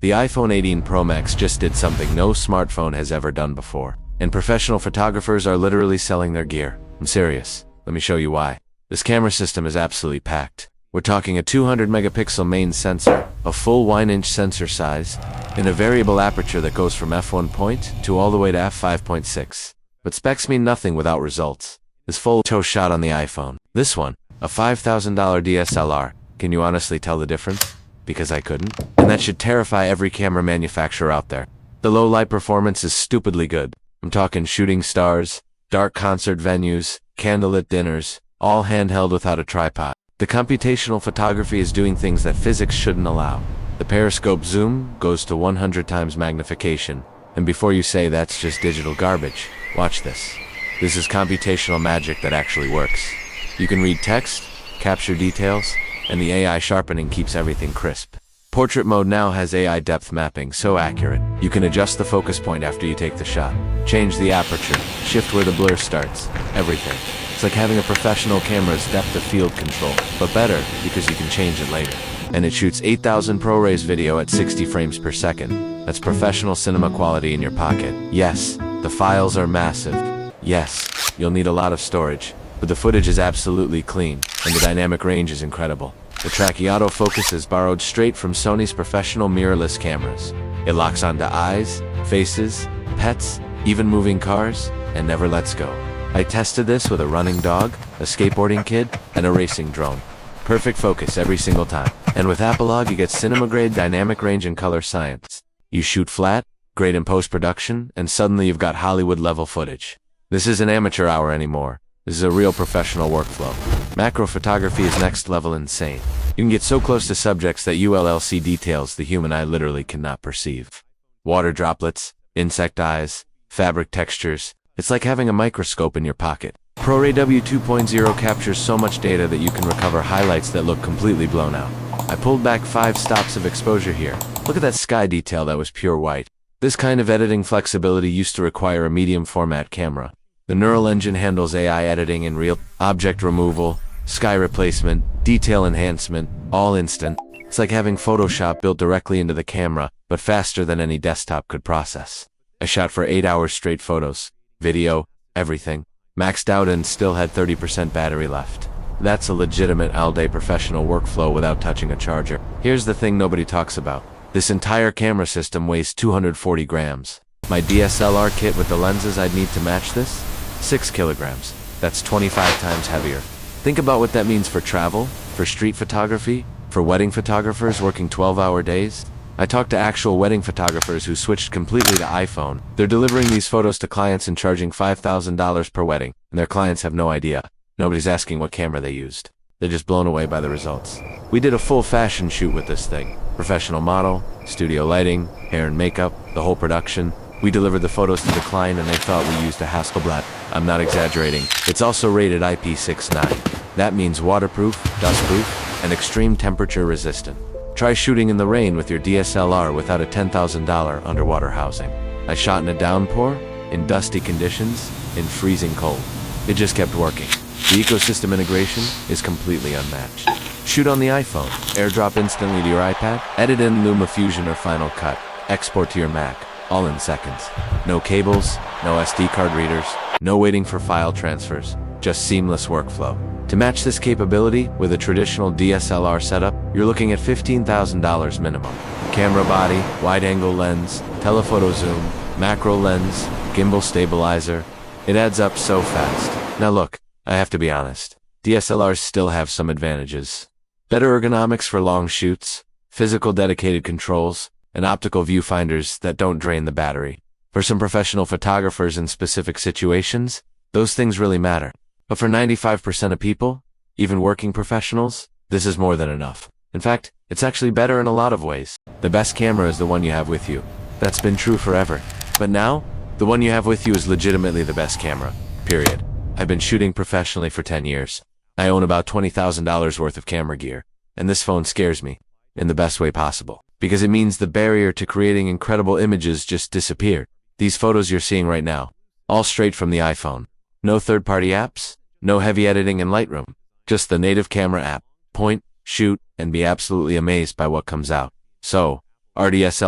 The iPhone 18 Pro Max just did something no smartphone has ever done before. And professional photographers are literally selling their gear. I'm serious. Let me show you why. This camera system is absolutely packed. We're talking a 200 megapixel main sensor, a full 1-inch sensor size, and a variable aperture that goes from f1 point to all the way to f5.6. But specs mean nothing without results. This full photo shot on the iPhone. This one, a $5,000 DSLR. Can you honestly tell the difference? Because I couldn't. And that should terrify every camera manufacturer out there. The low light performance is stupidly good. I'm talking shooting stars, dark concert venues, candlelit dinners, all handheld without a tripod. The computational photography is doing things that physics shouldn't allow. The periscope zoom goes to 100 times magnification. And before you say that's just digital garbage, watch this. This is computational magic that actually works. You can read text, capture details, and the AI sharpening keeps everything crisp. Portrait mode now has AI depth mapping so accurate. You can adjust the focus point after you take the shot, change the aperture, shift where the blur starts, everything. It's like having a professional camera's depth of field control, but better because you can change it later. And it shoots 8,000 ProRes video at 60 frames per second. That's professional cinema quality in your pocket. Yes, the files are massive. Yes, you'll need a lot of storage, but the footage is absolutely clean, and the dynamic range is incredible. The tracky autofocus is borrowed straight from Sony's professional mirrorless cameras. It locks onto eyes, faces, pets, even moving cars, and never lets go. I tested this with a running dog, a skateboarding kid, and a racing drone. Perfect focus every single time. And with Apolog you get cinema-grade dynamic range and color science. You shoot flat, great in post-production, and suddenly you've got Hollywood-level footage. This isn't amateur hour anymore. This is a real professional workflow. Macro photography is next level insane. You can get so close to subjects that ULL see details the human eye literally cannot perceive. Water droplets, insect eyes, fabric textures. It's like having a microscope in your pocket. ProRAW W2.0 captures so much data that you can recover highlights that look completely blown out. I pulled back 5 stops of exposure here. Look at that sky detail that was pure white. This kind of editing flexibility used to require a medium format camera. The neural engine handles AI editing in real object removal, sky replacement, detail enhancement, all instant. It's like having Photoshop built directly into the camera, but faster than any desktop could process. I shot for 8 hours straight photos, video, everything. Maxed out and still had 30% battery left. That's a legitimate all-day professional workflow without touching a charger. Here's the thing nobody talks about. This entire camera system weighs 240 grams. My DSLR kit with the lenses I'd need to match this? 6 kilograms. That's 25 times heavier. Think about what that means for travel, for street photography, for wedding photographers working 12-hour days. I talked to actual wedding photographers who switched completely to iPhone. They're delivering these photos to clients and charging $5,000 per wedding, and their clients have no idea. Nobody's asking what camera they used. They're just blown away by the results. We did a full fashion shoot with this thing. Professional model, studio lighting, hair and makeup, the whole production. We delivered the photos to the client and they thought we used a Hasselblad. I'm not exaggerating. It's also rated IP69. That means waterproof, dustproof, and extreme temperature resistant. Try shooting in the rain with your DSLR without a $10,000 underwater housing. I shot in a downpour, in dusty conditions, in freezing cold. It just kept working. The ecosystem integration is completely unmatched. Shoot on the iPhone, airdrop instantly to your iPad, edit in LumaFusion or Final Cut, export to your Mac, all in seconds. No cables, no SD card readers, no waiting for file transfers, just seamless workflow. To match this capability with a traditional DSLR setup, you're looking at $15,000 minimum. Camera body, wide-angle lens, telephoto zoom, macro lens, gimbal stabilizer. It adds up so fast. Now look, I have to be honest. DSLRs still have some advantages. Better ergonomics for long shoots, physical dedicated controls, and optical viewfinders that don't drain the battery. For some professional photographers in specific situations, those things really matter. But for 95% of people, even working professionals, this is more than enough. In fact, it's actually better in a lot of ways. The best camera is the one you have with you. That's been true forever. But now, the one you have with you is legitimately the best camera. Period. I've been shooting professionally for 10 years. I own about $20,000 worth of camera gear. And this phone scares me, in the best way possible. Because it means the barrier to creating incredible images just disappeared. These photos you're seeing right now, all straight from the iPhone. No third-party apps, no heavy editing in Lightroom, just the native camera app. Point, shoot, and be absolutely amazed by what comes out. So, RDSL